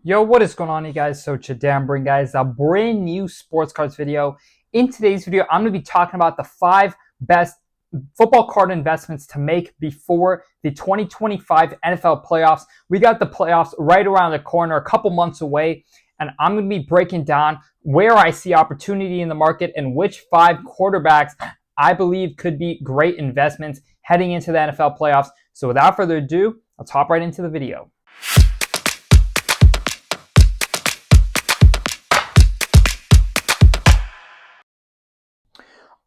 Yo, what is going on, you guys? So today I'm bringing guys a brand new sports cards video. In today's video, I'm going to be talking about the 5 best football card investments to make before the 2025 NFL playoffs. We got the playoffs right around the corner, a couple months away, and I'm going to be breaking down where I see opportunity in the market and which 5 quarterbacks I believe could be great investments heading into the NFL playoffs. So without further ado, let's hop right into the video.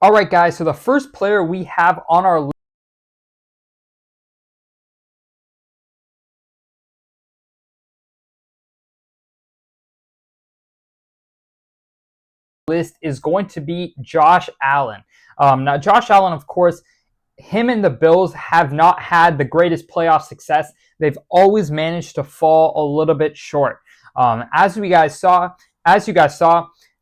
All right, guys, so the first player we have on our list is going to be Josh Allen. Now, Josh Allen, of course, him and the Bills have not had the greatest playoff success. They've always managed to fall a little bit short. As you guys saw,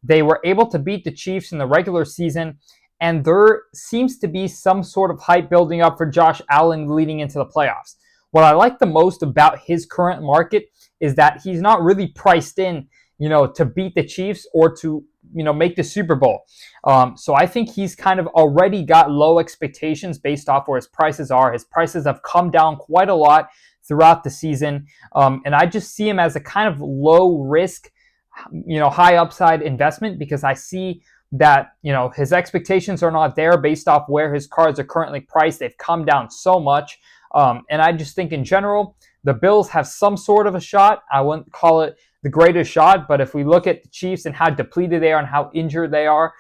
they were able to beat the Chiefs in the regular season, and there seems to be some sort of hype building up for Josh Allen leading into the playoffs. What I like the most about his current market is that he's not really priced in, to beat the Chiefs or to, make the Super Bowl. So I think he's kind of already got low expectations based off where his prices are. His prices have come down quite a lot throughout the season. And I just see him as a kind of low risk, high upside investment because I see that, his expectations are not there based off where his cards are currently priced. They've come down so much. And I just think in general, the Bills have some sort of a shot. I wouldn't call it the greatest shot, but if we look at the Chiefs and how depleted they are and how injured they are,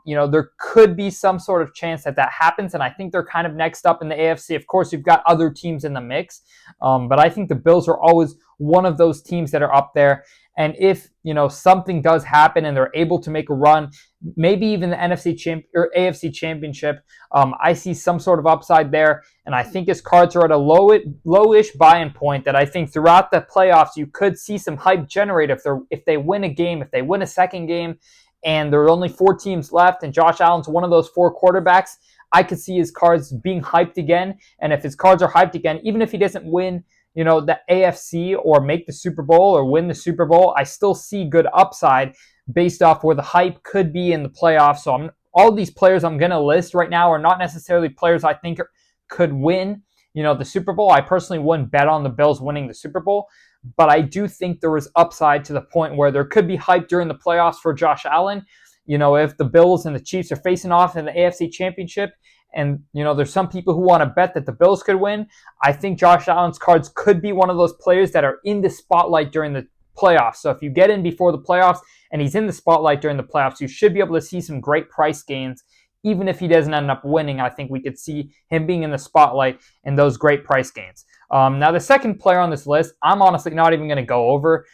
there could be some sort of chance that happens. And I think they're kind of next up in the AFC. Of course, you've got other teams in the mix, but I think the Bills are always one of those teams that are up there. And if, something does happen and they're able to make a run, maybe even the AFC championship, I see some sort of upside there. And I think his cards are at a lowish buy-in point that I think throughout the playoffs, you could see some hype generate if they win a game, if they win a second game, and there are only 4 teams left, and Josh Allen's one of those 4 quarterbacks, I could see his cards being hyped again. And if his cards are hyped again, even if he doesn't win, the AFC or make the Super Bowl or win the Super Bowl, I still see good upside based off where the hype could be in the playoffs. So all these players I'm going to list right now are not necessarily players I think could win, the Super Bowl. I personally wouldn't bet on the Bills winning the Super Bowl, but I do think there is upside to the point where there could be hype during the playoffs for Josh Allen. If the Bills and the Chiefs are facing off in the AFC Championship, and, there's some people who want to bet that the Bills could win, I think Josh Allen's cards could be one of those players that are in the spotlight during the playoffs. So if you get in before the playoffs and he's in the spotlight during the playoffs, you should be able to see some great price gains. Even if he doesn't end up winning, I think we could see him being in the spotlight and those great price gains. Now, the second player on this list, I'm honestly not even going to go over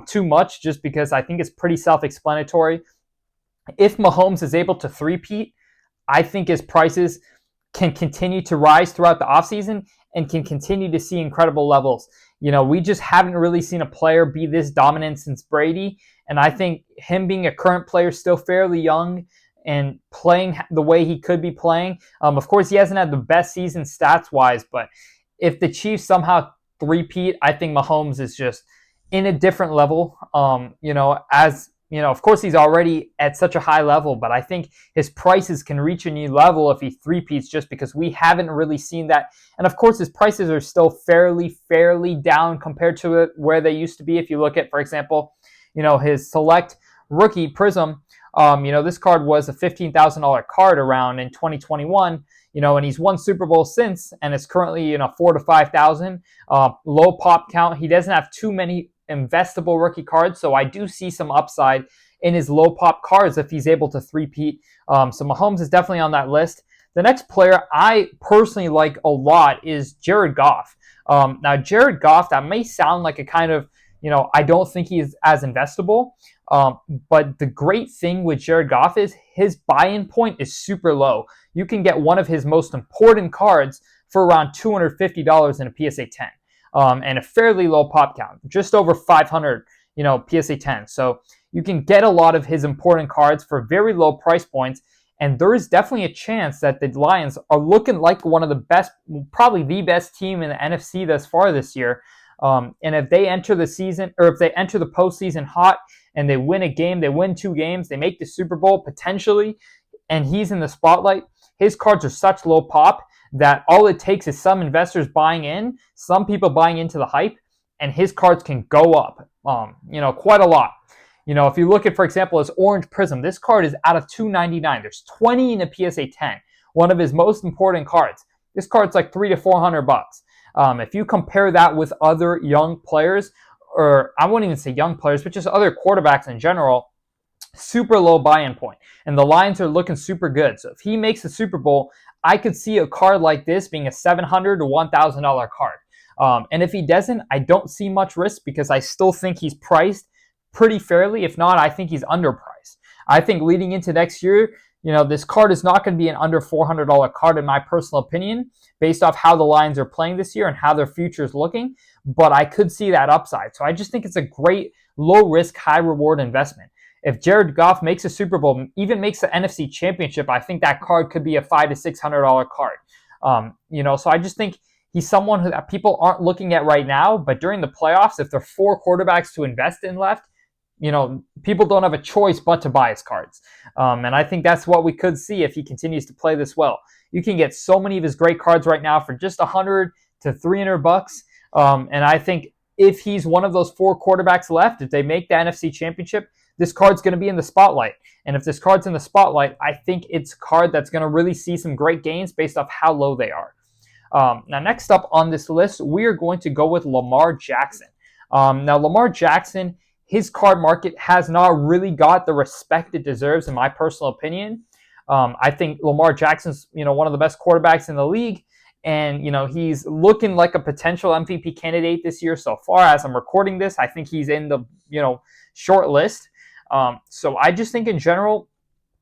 too much just because I think it's pretty self-explanatory. If Mahomes is able to three-peat, I think his prices can continue to rise throughout the offseason and can continue to see incredible levels. We just haven't really seen a player be this dominant since Brady. And I think him being a current player, still fairly young and playing the way he could be playing. Of course, he hasn't had the best season stats-wise, but if the Chiefs somehow three-peat, I think Mahomes is just in a different level, of course, he's already at such a high level, but I think his prices can reach a new level if he three-peats just because we haven't really seen that. And of course, his prices are still fairly down compared to where they used to be. If you look at, for example, his select rookie Prism, this card was a $15,000 card around in 2021, and he's won Super Bowl since, and it's currently, 4,000 to 5,000, low pop count. He doesn't have too many investable rookie cards, so I do see some upside in his low pop cards if he's able to three-peat. So Mahomes is definitely on that list. The next player I personally like a lot is Jared Goff. Now, Jared Goff, that may sound like a kind of, I don't think he is as investable, but the great thing with Jared Goff is his buy-in point is super low. You can get one of his most important cards for around $250 in a PSA 10. And a fairly low pop count, just over 500, PSA 10. So you can get a lot of his important cards for very low price points, and there is definitely a chance that the Lions are looking like one of the best, probably the best team in the NFC thus far this year. And if they enter the season, or if they enter the postseason hot and they win a game, they win 2 games, they make the Super Bowl potentially, and he's in the spotlight, his cards are such low pop that all it takes is some investors buying in, some people buying into the hype, and his cards can go up, quite a lot. If you look at, for example, his Orange Prism, this card is out of 299. There's 20 in a PSA 10, one of his most important cards. This card's like $300 to $400. If you compare that with other young players, or I wouldn't even say young players, but just other quarterbacks in general, super low buy-in point. And the Lions are looking super good. So if he makes the Super Bowl, I could see a card like this being a $700 to $1,000 card. And if he doesn't, I don't see much risk because I still think he's priced pretty fairly. If not, I think he's underpriced. I think leading into next year, this card is not going to be an under $400 card in my personal opinion, based off how the Lions are playing this year and how their future is looking. But I could see that upside. So I just think it's a great low risk, high reward investment. If Jared Goff makes a Super Bowl, even makes the NFC Championship, I think that card could be a $500 to $600 card. So I just think he's someone that people aren't looking at right now. But during the playoffs, if there are 4 quarterbacks to invest in left, people don't have a choice but to buy his cards. And I think that's what we could see if he continues to play this well. You can get so many of his great cards right now for just $100 to $300. And I think if he's one of those 4 quarterbacks left, if they make the NFC Championship, this card's going to be in the spotlight. And if this card's in the spotlight, I think it's a card that's going to really see some great gains based off how low they are. Now, next up on this list, we are going to go with Lamar Jackson. Now, Lamar Jackson, his card market has not really got the respect it deserves, in my personal opinion. I think Lamar Jackson's, one of the best quarterbacks in the league, and he's looking like a potential MVP candidate this year so far. As I'm recording this, I think he's in the short list. So I just think in general,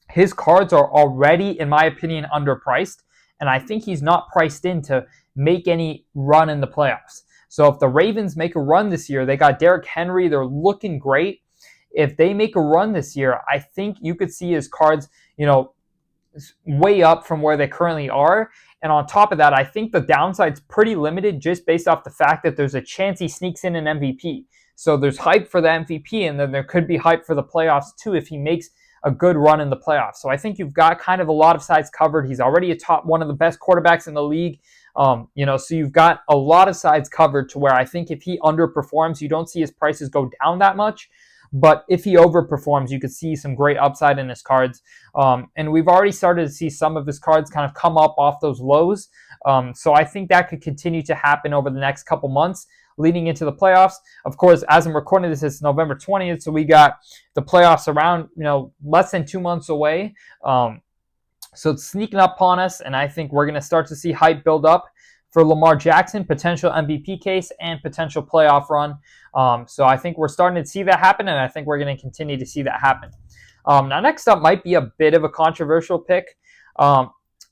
his cards are already, in my opinion, underpriced, and I think he's not priced in to make any run in the playoffs. So if the Ravens make a run this year, they got Derrick Henry, they're looking great. If they make a run this year, I think you could see his cards, way up from where they currently are. And on top of that, I think the downside's pretty limited just based off the fact that there's a chance he sneaks in an MVP. So there's hype for the MVP, and then there could be hype for the playoffs too if he makes a good run in the playoffs. So I think you've got kind of a lot of sides covered. He's already one of the best quarterbacks in the league. So you've got a lot of sides covered to where I think if he underperforms, you don't see his prices go down that much. But if he overperforms, you could see some great upside in his cards. And we've already started to see some of his cards kind of come up off those lows. So I think that could continue to happen over the next couple months leading into the playoffs. Of course, as I'm recording this, it's November 20th. So we got the playoffs around, less than 2 months away. So it's sneaking up on us, and I think we're going to start to see hype build up for Lamar Jackson, potential MVP case, and potential playoff run. So I think we're starting to see that happen, and I think we're going to continue to see that happen. Now, next up might be a bit of a controversial pick.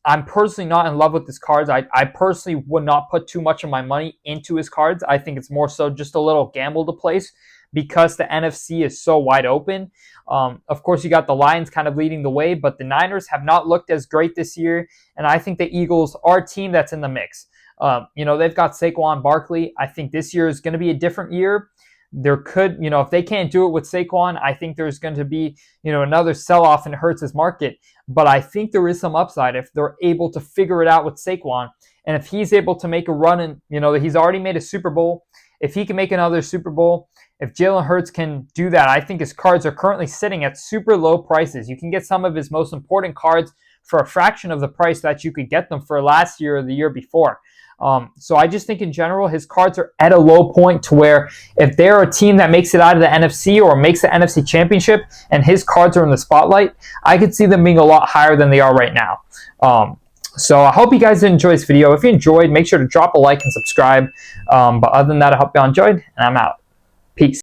I'm personally not in love with his cards. I personally would not put too much of my money into his cards. I think it's more so just a little gamble to place because the NFC is so wide open. Of course, you got the Lions kind of leading the way, but the Niners have not looked as great this year, and I think the Eagles are a team that's in the mix. They've got Saquon Barkley. I think this year is going to be a different year. There could, if they can't do it with Saquon, I think there's going to be, another sell-off in Hurts' market. But I think there is some upside if they're able to figure it out with Saquon. And if he's able to make a run and, he's already made a Super Bowl. If he can make another Super Bowl, if Jalen Hurts can do that, I think his cards are currently sitting at super low prices. You can get some of his most important cards for a fraction of the price that you could get them for last year or the year before. So I just think in general, his cards are at a low point to where if they're a team that makes it out of the NFC or makes the NFC Championship and his cards are in the spotlight, I could see them being a lot higher than they are right now. So I hope you guys enjoyed this video. If you enjoyed, make sure to drop a like and subscribe. But other than that, I hope you all enjoyed, and I'm out. Peace.